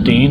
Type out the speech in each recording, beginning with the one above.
3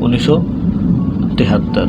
1973।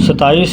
27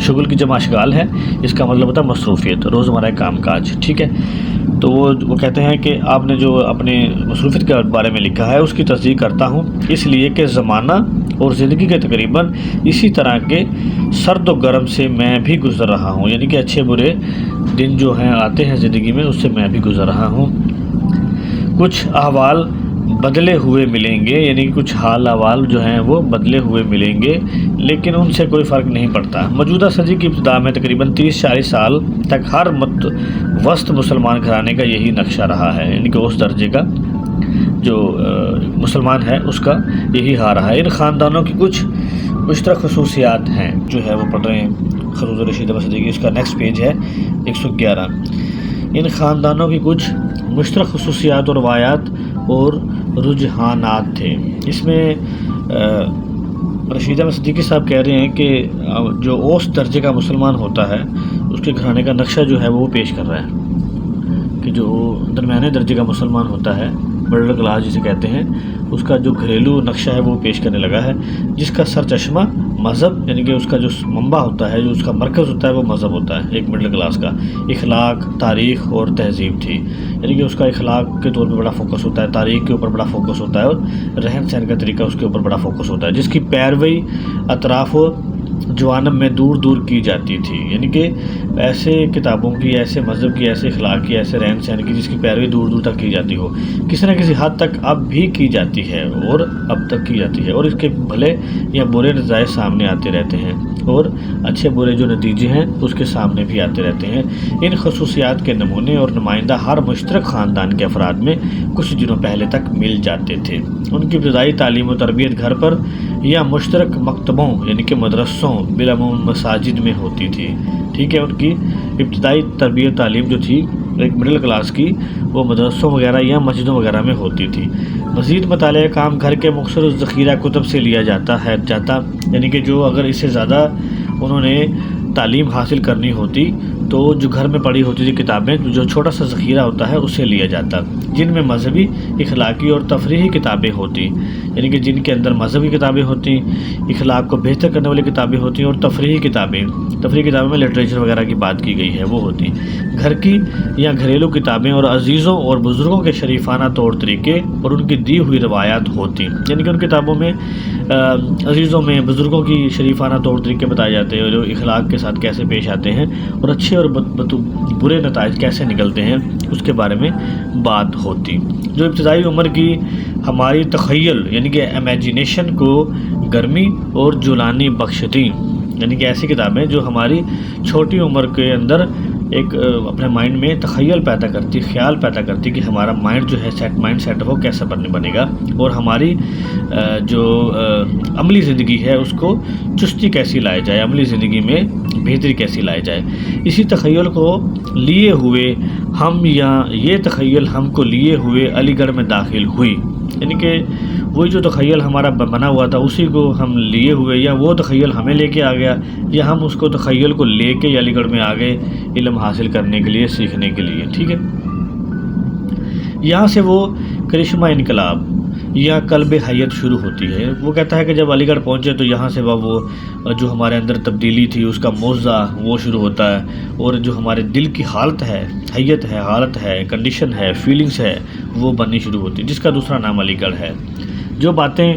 شغل کی جمع اشغال ہے، اس کا مطلب ہوتا ہے مصروفیت، روزمرہ کام کاج، ٹھیک ہے۔ تو وہ کہتے ہیں کہ آپ نے جو اپنے مصروفیت کے بارے میں لکھا ہے اس کی تصدیق کرتا ہوں، اس لیے کہ زمانہ اور زندگی کے تقریباً اسی طرح کے سرد و گرم سے میں بھی گزر رہا ہوں، یعنی کہ اچھے برے دن جو ہیں آتے ہیں زندگی میں، اس سے میں بھی گزر رہا ہوں۔ کچھ احوال بدلے ہوئے ملیں گے، یعنی کچھ حال احوال جو ہیں وہ بدلے ہوئے ملیں گے، لیکن ان سے کوئی فرق نہیں پڑتا۔ موجودہ صدی کی ابتدا میں تقریباً 30-40 سال تک ہر وسط مسلمان گھرانے کا یہی نقشہ رہا ہے، یعنی کہ اس درجے کا جو مسلمان ہے اس کا یہی حال رہا ہے۔ ان خاندانوں کی کچھ مشترک خصوصیات ہیں جو ہے وہ پڑھ رہے ہیں خروج رشید احمد صدیقی، اس کا نیکسٹ پیج ہے 111۔ ان خاندانوں کی کچھ مشترک خصوصیات اور روایات اور رجحانات تھے۔ اس میں رشید احمد صدیقی صاحب کہہ رہے ہیں کہ جو اوسط درجے کا مسلمان ہوتا ہے اس کے گھرانے کا نقشہ جو ہے وہ پیش کر رہا ہے کہ جو درمیانے درجے کا مسلمان ہوتا ہے، مڈل کلاس جسے کہتے ہیں، اس کا جو گھریلو نقشہ ہے وہ پیش کرنے لگا ہے، جس کا سر چشمہ مذہب، یعنی کہ اس کا جو منبع ہوتا ہے، جو اس کا مرکز ہوتا ہے وہ مذہب ہوتا ہے ایک مڈل کلاس کا، اخلاق، تاریخ اور تہذیب تھی، یعنی کہ اس کا اخلاق کے طور پہ بڑا فوکس ہوتا ہے، تاریخ کے اوپر بڑا فوکس ہوتا ہے، اور رہن سہن کا طریقہ اس کے اوپر بڑا فوکس ہوتا ہے، جس کی پیروی اطراف و جوانب میں دور دور کی جاتی تھی، یعنی کہ ایسے کتابوں کی، ایسے مذہب کی، ایسے اخلاق کی، ایسے رہن سہن کی جس کی پیروی دور دور تک کی جاتی ہو، کسی نہ کسی حد تک اب بھی کی جاتی ہے اور اب تک کی جاتی ہے، اور اس کے بھلے یا برے نتائج سامنے آتے رہتے ہیں اور اچھے برے جو نتیجے ہیں اس کے سامنے بھی آتے رہتے ہیں۔ ان خصوصیات کے نمونے اور نمائندہ ہر مشترک خاندان کے افراد میں کچھ دنوں پہلے تک مل جاتے تھے۔ ان کی ابتدائی تعلیم و تربیت گھر پر یا مشترک مکتبوں یعنی کہ مدرسوں بالعموم مساجد میں ہوتی تھی، ٹھیک ہے۔ ان کی ابتدائی تربیت تعلیم جو تھی ایک مڈل کلاس کی، وہ مدرسوں وغیرہ یا مسجدوں وغیرہ میں ہوتی تھی۔ مزید مطالعہ کام گھر کے مختصر ذخیرہ کتب سے لیا جاتا، یعنی کہ جو اگر اس سے زیادہ انہوں نے تعلیم حاصل کرنی ہوتی تو جو گھر میں پڑھی ہوتی تھی کتابیں، جو چھوٹا سا ذخیرہ ہوتا ہے اس سے لیا جاتا، جن میں مذہبی، اخلاقی اور تفریحی کتابیں ہوتی، یعنی کہ جن کے اندر مذہبی کتابیں ہوتی، اخلاق کو بہتر کرنے والی کتابیں ہوتی اور تفریحی کتابیں میں لٹریچر وغیرہ کی بات کی گئی ہے وہ ہوتی۔ گھر کی یا گھریلو کتابیں اور عزیزوں اور بزرگوں کے شریفانہ طور طریقے اور ان کی دی ہوئی روایات ہوتی، یعنی کہ ان کتابوں میں عزیزوں میں بزرگوں کی شریفانہ طور طریقے بتائے جاتے ہیں، جو اخلاق کے ساتھ کیسے پیش آتے ہیں اور اچھے اور برے نتائج کیسے نکلتے ہیں اس کے بارے میں بات ہوتی۔ جو ابتدائی عمر کی ہماری تخیل یعنی کہ امیجینیشن کو گرمی اور جولانی بخشتی، یعنی کہ ایسی کتابیں جو ہماری چھوٹی عمر کے اندر ایک اپنے مائنڈ میں تخیل پیدا کرتی، خیال پیدا کرتی کہ ہمارا مائنڈ جو ہے مائنڈ سیٹ وہ کیسے بنے گا اور ہماری جو عملی زندگی ہے اس کو چستی کیسی لائی جائے، عملی زندگی میں بہتری کیسی لائی جائے۔ اسی تخیل کو لیے ہوئے ہم یا یہ تخیل ہم کو لیے ہوئے علی گڑھ میں داخل ہوئی، یعنی کہ وہی جو تخیل ہمارا بنا ہوا تھا اسی کو ہم لیے ہوئے، یا وہ تخیل ہمیں لے کے آ گیا یا ہم اس کو تخیل کو لے کے علی گڑھ میں آ گئے علم حاصل کرنے کے لیے، سیکھنے کے لیے، ٹھیک ہے۔ یہاں سے وہ کرشمہ انقلاب یا قلب حیت شروع ہوتی ہے۔ وہ کہتا ہے کہ جب علی گڑھ پہنچے تو یہاں سے وہ جو ہمارے اندر تبدیلی تھی اس کا موضع وہ شروع ہوتا ہے، اور جو ہمارے دل کی حالت ہے، حیت ہے، حالت ہے، کنڈیشن ہے، فیلنگز ہے، وہ بننی شروع ہوتی ہے، جس کا دوسرا نام علی گڑھ ہے۔ جو باتیں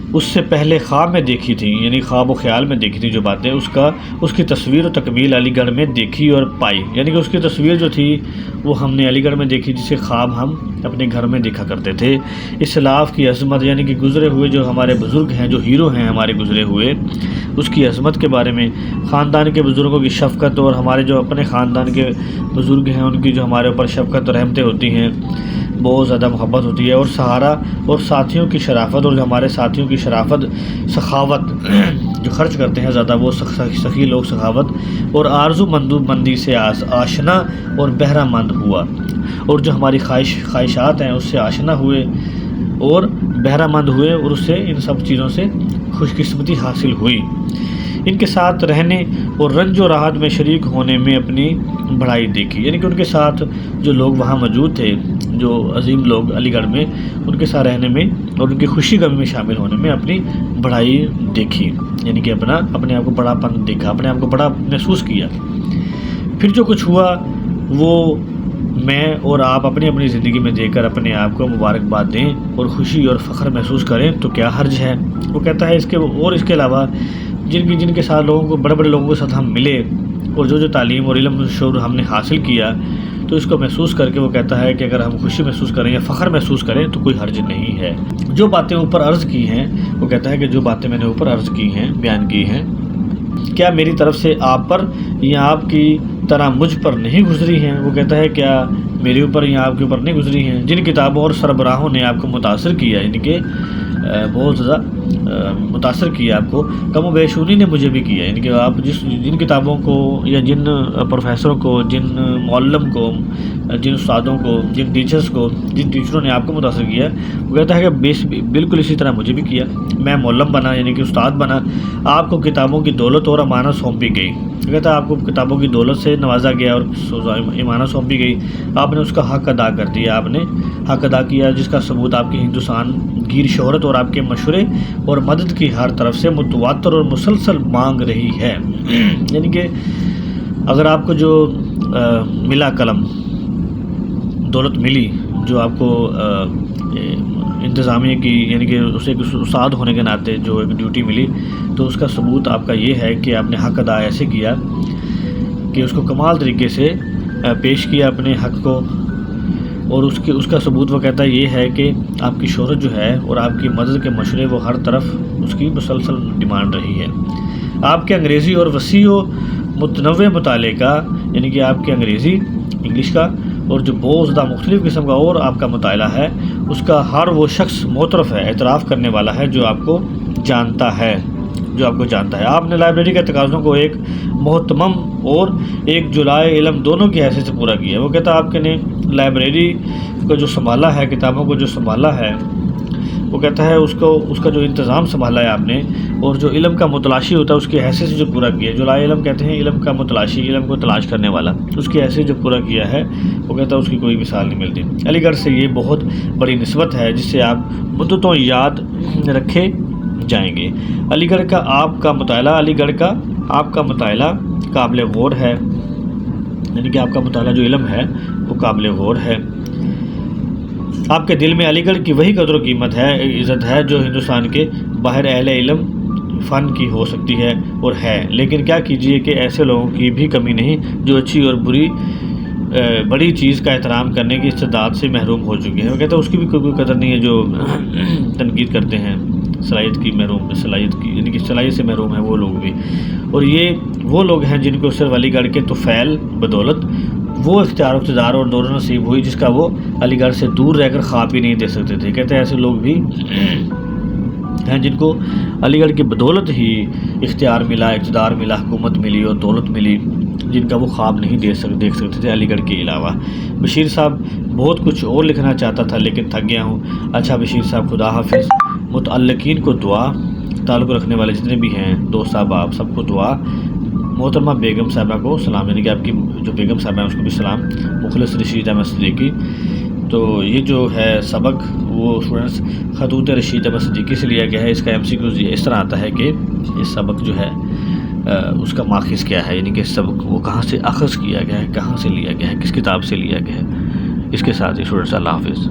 اس سے پہلے خواب میں دیکھی تھیں، یعنی خواب و خیال میں دیکھی تھی جو باتیں، اس کی تصویر و تکمیل علی گڑھ میں دیکھی اور پائی، یعنی کہ اس کی تصویر جو تھی وہ ہم نے علی گڑھ میں دیکھی، جسے خواب ہم اپنے گھر میں دیکھا کرتے تھے۔ اسلاف کی عظمت یعنی کہ گزرے ہوئے جو ہمارے بزرگ ہیں، جو ہیرو ہیں ہمارے گزرے ہوئے، اس کی عظمت کے بارے میں، خاندان کے بزرگوں کی شفقت اور ہمارے جو اپنے خاندان کے بزرگ ہیں ان کی جو ہمارے اوپر شفقت اور رحمتیں ہوتی ہیں، بہت زیادہ محبت ہوتی ہے، اور سہارا اور ساتھیوں کی شرافت، اور جو ہمارے ساتھیوں کی شرافت، سخاوت جو خرچ کرتے ہیں زیادہ وہ سخی لوگ، سخاوت اور آرزو مندی سے آشنا اور بہرہ مند ہوا، اور جو ہماری خواہشات ہیں اس سے آشنا ہوئے اور بہرہ مند ہوئے، اور اس سے ان سب چیزوں سے خوش قسمتی حاصل ہوئی۔ ان کے ساتھ رہنے اور رنج و راحت میں شریک ہونے میں اپنی بڑائی دیکھی، یعنی کہ ان کے ساتھ جو لوگ وہاں موجود تھے جو عظیم لوگ علی گڑھ میں ان کے ساتھ رہنے میں اور ان کی خوشی غمی میں شامل ہونے میں اپنی بڑائی دیکھی، یعنی کہ اپنے آپ کو بڑا پن دیکھا، اپنے آپ کو بڑا محسوس کیا۔ پھر جو کچھ ہوا وہ میں اور آپ اپنی اپنی زندگی میں دیکھ کر اپنے آپ کو مبارکباد دیں اور خوشی اور فخر محسوس کریں تو کیا حرج ہے۔ وہ کہتا ہے اس کے علاوہ جن کے ساتھ لوگوں کو بڑے بڑے لوگوں کے ساتھ ہم ملے اور جو تعلیم اور علم و شعور ہم نے حاصل کیا، تو اس کو محسوس کر کے وہ کہتا ہے کہ اگر ہم خوشی محسوس کریں یا فخر محسوس کریں تو کوئی حرج نہیں ہے۔ جو باتیں اوپر عرض کی ہیں، وہ کہتا ہے کہ جو باتیں میں نے اوپر عرض کی ہیں، بیان کی ہیں، کیا میری طرف سے آپ پر یا آپ کی طرح مجھ پر نہیں گزری ہیں؟ وہ کہتا ہے کیا میرے اوپر یا آپ کے اوپر نہیں گزری ہیں؟ جن کتابوں اور سربراہوں نے آپ کو متاثر کیا، یعنی کہ بہت زیادہ متاثر کیا آپ کو، کم و بیش انہی نے مجھے بھی کیا، یعنی کہ آپ جن کتابوں کو یا جن پروفیسروں کو، جن معلم کو، جن استادوں کو، جن ٹیچروں نے آپ کو متاثر کیا، وہ کہتا ہے کہ بالکل اسی طرح مجھے بھی کیا۔ میں معلم بنا، یعنی کہ استاد بنا، آپ کو کتابوں کی دولت اور امانت سونپی گئی۔ وہ کہتا ہے آپ کو کتابوں کی دولت سے نوازا گیا اور امانت سونپی گئی، آپ نے اس کا حق ادا کر دیا، آپ نے حق ادا کیا، جس کا ثبوت آپ کی ہندوستان گیر شہرت اور آپ کے مشورے اور مدد کی ہر طرف سے متواتر اور مسلسل مانگ رہی ہے۔ یعنی کہ اگر آپ کو جو ملا قلم دولت ملی، جو آپ کو انتظامیہ کی، یعنی کہ اسے ایک استاد ہونے کے ناطے جو ایک ڈیوٹی ملی، تو اس کا ثبوت آپ کا یہ ہے کہ آپ نے حق ادا ایسے کیا کہ اس کو کمال طریقے سے پیش کیا اپنے حق کو، اور اس کا ثبوت وہ کہتا ہے یہ ہے کہ آپ کی شہرت جو ہے اور آپ کی مدد کے مشورے وہ ہر طرف اس کی مسلسل ڈیمانڈ رہی ہے۔ آپ کے انگریزی اور وسیع و متنوع مطالعے کا، یعنی کہ آپ کے انگلش کا اور جو بہت زیادہ مختلف قسم کا اور آپ کا مطالعہ ہے، اس کا ہر وہ شخص معترف ہے، اعتراف کرنے والا ہے جو آپ کو جانتا ہے۔ آپ نے لائبریری کے تقاضوں کو ایک مہتمم اور ایک جلائے علم دونوں کی حیثیت سے پورا کیا۔ وہ کہتا ہے آپ کے نے لائبریری کو جو سنبھالا ہے، کتابوں کو جو سنبھالا ہے، وہ کہتا ہے اس کا جو انتظام سنبھالا ہے آپ نے، اور جو علم کا متلاشی ہوتا ہے اس کی حیثیت سے جو پورا کیا ہے، جلائے علم کہتے ہیں علم کا متلاشی، علم کو تلاش کرنے والا، اس کی حیثیت جو پورا کیا ہے، وہ کہتا ہے اس کی کوئی مثال نہیں ملتی۔ علی گڑھ سے یہ بہت بڑی نسبت ہے جس سے آپ مدتوں یاد رکھے جائیں گے۔ علی گڑھ کا آپ کا مطالعہ قابل غور ہے، یعنی کہ آپ کا مطالعہ جو علم ہے وہ قابل غور ہے۔ آپ کے دل میں علی گڑھ کی وہی قدر و قیمت ہے، عزت ہے جو ہندوستان کے باہر اہل علم فن کی ہو سکتی ہے اور ہے، لیکن کیا کیجیے کہ ایسے لوگوں کی بھی کمی نہیں جو اچھی اور بڑی چیز کا احترام کرنے کی استعداد سے محروم ہو چکے ہیں۔ وہ کہتے ہیں اس کی بھی کوئی قدر نہیں ہے جو تنقید کرتے ہیں، صلاحیت کی، یعنی کہ صلاحیت سے محروم ہیں وہ لوگ بھی، اور یہ وہ لوگ ہیں جن کو صرف علی گڑھ کے طفیل بدولت وہ اختیار و اقتدار اور دولت نصیب ہوئی جس کا وہ علی گڑھ سے دور رہ کر خواب ہی نہیں دے سکتے تھے۔ کہتے ہیں ایسے لوگ بھی ہیں جن کو علی گڑھ کی بدولت ہی اختیار ملا، اقتدار ملا، حکومت ملی اور دولت ملی، جن کا وہ خواب نہیں دیکھ سکتے تھے علی گڑھ کے علاوہ۔ بشیر صاحب بہت کچھ اور لکھنا چاہتا تھا لیکن تھک گیا ہوں۔ اچھا بشیر صاحب، خدا حافظ۔ متعلقین کو دعا، تعلق رکھنے والے جتنے بھی ہیں دوست احباب سب کو دعا، محترمہ بیگم صاحبہ کو سلام، یعنی کہ آپ کی جو بیگم صاحبہ ہیں اس کو بھی سلام، مخلص رشید احمد صدیقی۔ تو یہ جو ہے سبق وہ اسٹوڈنٹس خطوط رشید احمد صدیقی سے لیا گیا ہے۔ اس کا MCQ اس طرح آتا ہے کہ یہ سبق جو ہے اس کا ماخذ کیا ہے، یعنی کہ سبق وہ کہاں سے اخذ کیا گیا ہے، کہاں سے لیا گیا ہے، کس کتاب سے لیا گیا ہے۔ اس کے ساتھ ہی اسٹوڈنٹس اللہ حافظ۔